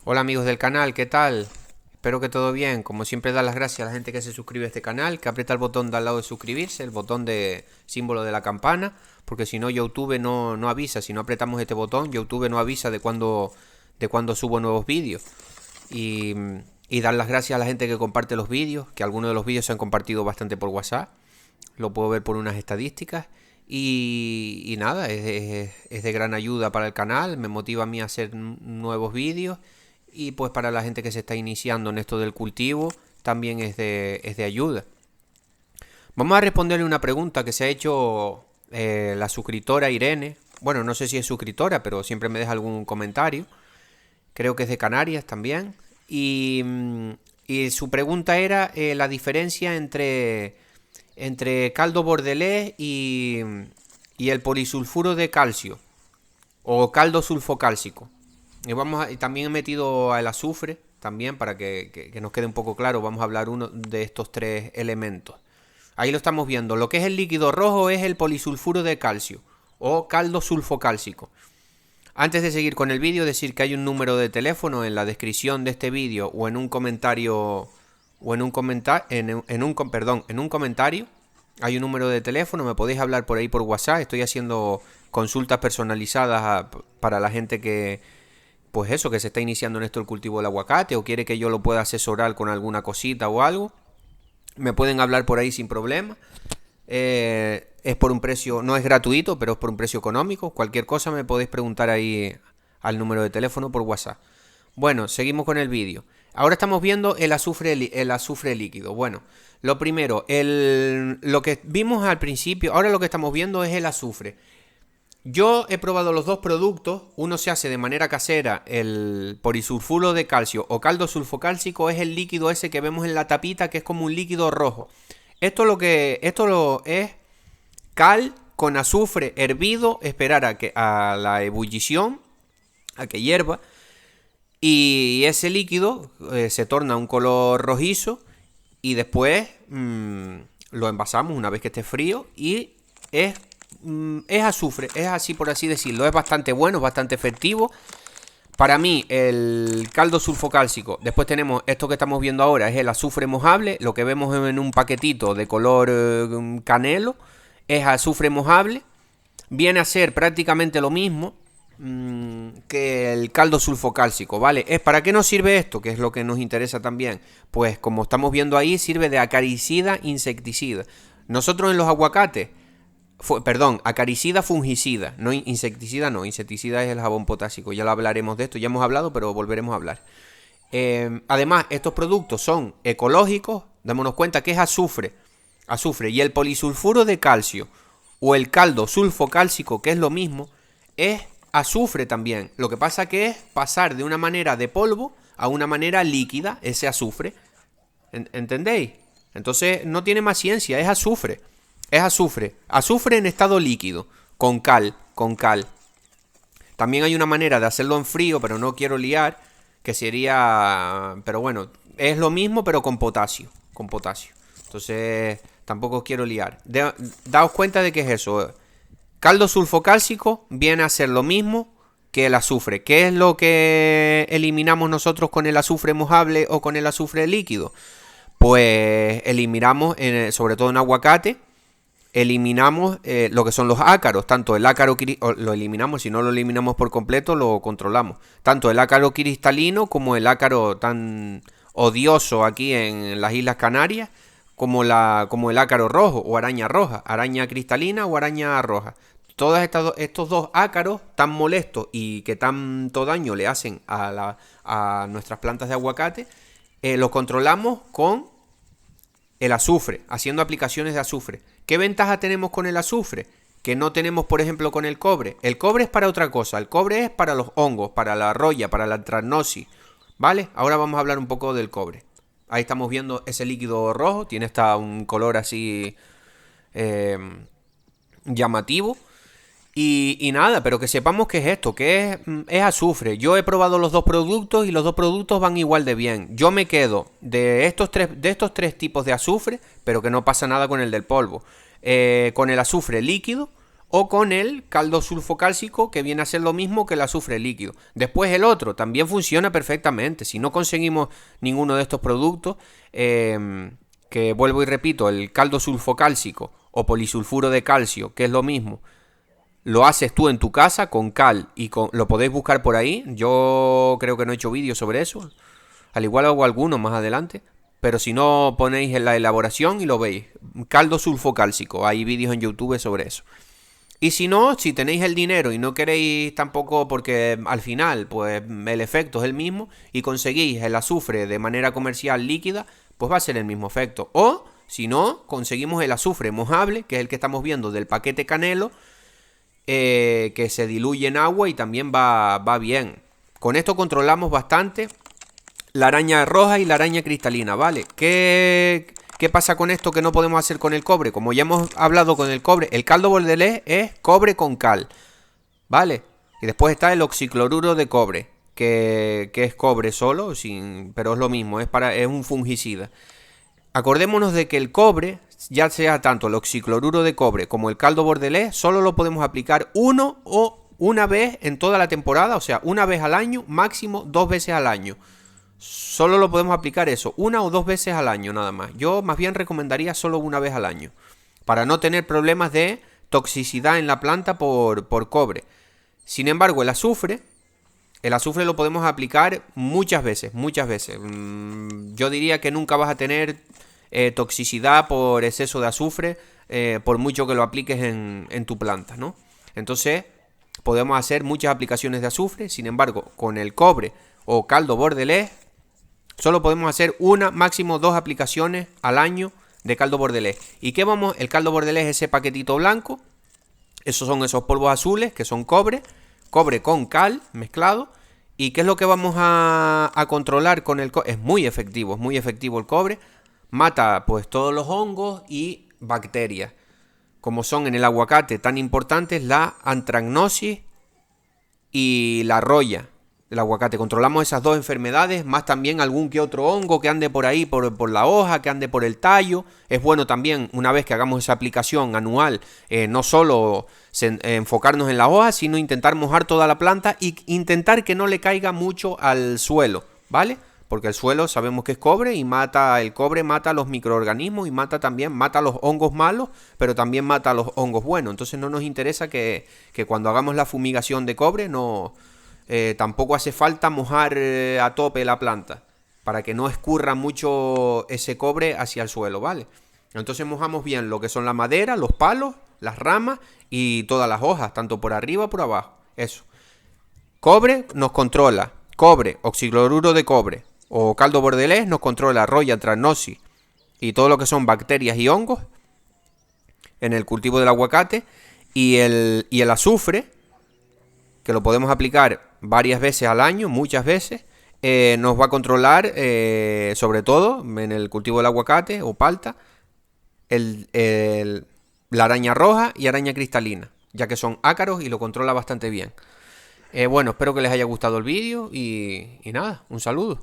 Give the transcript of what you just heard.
Hola amigos del canal, ¿qué tal? Espero que todo bien. Como siempre, dar las gracias a la gente que se suscribe a este canal, que aprieta el botón de al lado de suscribirse, el botón de símbolo de la campana, porque si no YouTube no avisa. Si no apretamos este botón, YouTube no avisa de cuando subo nuevos vídeos. Y, y dar las gracias a la gente que comparte los vídeos, que algunos de los vídeos se han compartido bastante por WhatsApp. Lo puedo ver por unas estadísticas. Y nada, es de gran ayuda para el canal, me motiva a mí a hacer nuevos vídeos. Y pues para la gente que se está iniciando en esto del cultivo, también es de ayuda. Vamos a responderle una pregunta que se ha hecho la suscriptora Irene. Bueno, no sé si es suscriptora, pero siempre me deja algún comentario. Creo que es de Canarias también. Y su pregunta era la diferencia entre caldo bordelés y el polisulfuro de calcio o caldo sulfocálcico. Y también he metido el azufre, también para que nos quede un poco claro. Vamos a hablar uno de estos tres elementos. Ahí lo estamos viendo. Lo que es el líquido rojo es el polisulfuro de calcio o caldo sulfocálcico. Antes de seguir con el vídeo, decir que hay un número de teléfono en la descripción de este vídeo o en un comentario o en un comentario. Hay un número de teléfono, me podéis hablar por ahí por WhatsApp. Estoy haciendo consultas personalizadas para la gente que, pues eso, que se está iniciando en esto el cultivo del aguacate o quiere que yo lo pueda asesorar con alguna cosita o algo. Me pueden hablar por ahí sin problema. Es por un precio, no es gratuito, pero es por un precio económico. Cualquier cosa me podéis preguntar ahí al número de teléfono por WhatsApp. Bueno, seguimos con el vídeo. Ahora estamos viendo el azufre líquido. Bueno, lo primero, lo que vimos al principio, ahora lo que estamos viendo es el azufre. Yo he probado los dos productos. Uno se hace de manera casera, el polisulfuro de calcio o caldo sulfocálcico es el líquido ese que vemos en la tapita, que es como un líquido rojo. Esto es cal con azufre hervido, esperar a la ebullición, a que hierva, y ese líquido se torna un color rojizo y después lo envasamos una vez que esté frío y es azufre, es así por así decirlo. Es bastante bueno, es bastante efectivo. Para mí el caldo sulfocálcico, después tenemos esto que estamos viendo ahora, es el azufre mojable. Lo que vemos en un paquetito de color canelo es azufre mojable. Viene a ser prácticamente lo mismo que el caldo sulfocálcico, ¿vale? ¿Para qué nos sirve esto? Que es lo que nos interesa también. Pues como estamos viendo ahí, sirve de acaricida, insecticida. Nosotros en los aguacates, acaricida, fungicida, no insecticida, no, insecticida es el jabón potásico, ya lo hablaremos de esto, ya hemos hablado, pero volveremos a hablar. Además, estos productos son ecológicos, démonos cuenta que es azufre, y el polisulfuro de calcio o el caldo sulfocálcico, que es lo mismo, es azufre también. Lo que pasa que es pasar de una manera de polvo a una manera líquida ese azufre. ¿Entendéis? Entonces no tiene más ciencia, es azufre. Es azufre en estado líquido, con cal. También hay una manera de hacerlo en frío, pero no quiero liar, que sería, pero bueno, es lo mismo pero con potasio. Entonces tampoco os quiero liar. Daos cuenta de que es eso. Caldo sulfocálcico viene a ser lo mismo que el azufre. ¿Qué es lo que eliminamos nosotros con el azufre mojable o con el azufre líquido? Pues eliminamos, sobre todo en aguacate, eliminamos lo que son los ácaros. Tanto el ácaro lo eliminamos, si no lo eliminamos por completo lo controlamos. Tanto el ácaro cristalino como el ácaro tan odioso aquí en las Islas Canarias, como el ácaro rojo o araña roja, araña cristalina o araña roja. Todos estos dos ácaros tan molestos y que tanto daño le hacen a nuestras plantas de aguacate, los controlamos con el azufre, haciendo aplicaciones de azufre. ¿Qué ventaja tenemos con el azufre? Que no tenemos, por ejemplo, con el cobre. El cobre es para otra cosa. El cobre es para los hongos, para la roya, para la anthracnosis. ¿Vale? Ahora vamos a hablar un poco del cobre. Ahí estamos viendo ese líquido rojo. Tiene hasta un color así llamativo. Y nada, pero que sepamos que es esto, que es azufre. Yo he probado los dos productos y los dos productos van igual de bien. Yo me quedo de estos tres tipos de azufre, pero que no pasa nada con el del polvo. Con el azufre líquido o con el caldo sulfocálcico, que viene a ser lo mismo que el azufre líquido. Después el otro también funciona perfectamente. Si no conseguimos ninguno de estos productos, que vuelvo y repito, el caldo sulfocálcico o polisulfuro de calcio, que es lo mismo, lo haces tú en tu casa con cal y lo podéis buscar por ahí. Yo creo que no he hecho vídeos sobre eso. Al igual hago algunos más adelante. Pero si no, ponéis en la elaboración y lo veis. Caldo sulfocálcico. Hay vídeos en YouTube sobre eso. Y si no, si tenéis el dinero y no queréis tampoco, porque al final pues el efecto es el mismo y conseguís el azufre de manera comercial líquida, pues va a ser el mismo efecto. O si no, conseguimos el azufre mojable, que es el que estamos viendo del paquete Canelo, que se diluye en agua y también va bien. Con esto controlamos bastante la araña roja y la araña cristalina, ¿vale? ¿Qué pasa con esto que no podemos hacer con el cobre? Como ya hemos hablado con el cobre, el caldo bordelés es cobre con cal, ¿vale? Y después está el oxicloruro de cobre, que es cobre solo, pero es lo mismo, es un fungicida. Acordémonos de que el cobre, ya sea tanto el oxicloruro de cobre como el caldo bordelés, solo lo podemos aplicar una vez en toda la temporada, o sea, una vez al año, máximo 2 veces al año. Solo lo podemos aplicar eso, 1 o 2 veces al año nada más. Yo más bien recomendaría solo una vez al año, para no tener problemas de toxicidad en la planta por cobre. Sin embargo, el azufre lo podemos aplicar muchas veces, muchas veces. Yo diría que nunca vas a tener toxicidad por exceso de azufre, por mucho que lo apliques en tu planta, ¿no? Entonces, podemos hacer muchas aplicaciones de azufre. Sin embargo, con el cobre o caldo bordelés, solo podemos hacer una, máximo 2 aplicaciones al año de caldo bordelés. ¿Y qué vamos? El caldo bordelés es ese paquetito blanco. Esos son esos polvos azules que son cobre con cal mezclado. ¿Y qué es lo que vamos a controlar con el cobre? Es muy efectivo el cobre. Mata pues todos los hongos y bacterias, como son en el aguacate tan importantes la antracnosis y la roya del aguacate. Controlamos esas dos enfermedades, más también algún que otro hongo que ande por ahí, por la hoja, que ande por el tallo. Es bueno también, una vez que hagamos esa aplicación anual, no solo enfocarnos en la hoja, sino intentar mojar toda la planta y intentar que no le caiga mucho al suelo, ¿vale? Porque el suelo sabemos que es cobre y el cobre mata a los microorganismos y mata a los hongos malos, pero también mata a los hongos buenos. Entonces no nos interesa que cuando hagamos la fumigación de cobre tampoco hace falta mojar a tope la planta para que no escurra mucho ese cobre hacia el suelo, ¿vale? Entonces mojamos bien lo que son la madera, los palos, las ramas y todas las hojas, tanto por arriba como por abajo. Eso. Cobre nos controla. Cobre, oxicloruro de cobre o caldo bordelés nos controla roya, antracnosis y todo lo que son bacterias y hongos en el cultivo del aguacate. Y el azufre, que lo podemos aplicar varias veces al año, muchas veces, nos va a controlar, sobre todo en el cultivo del aguacate o palta, la araña roja y araña cristalina, ya que son ácaros y lo controla bastante bien. Bueno, espero que les haya gustado el vídeo y nada, un saludo.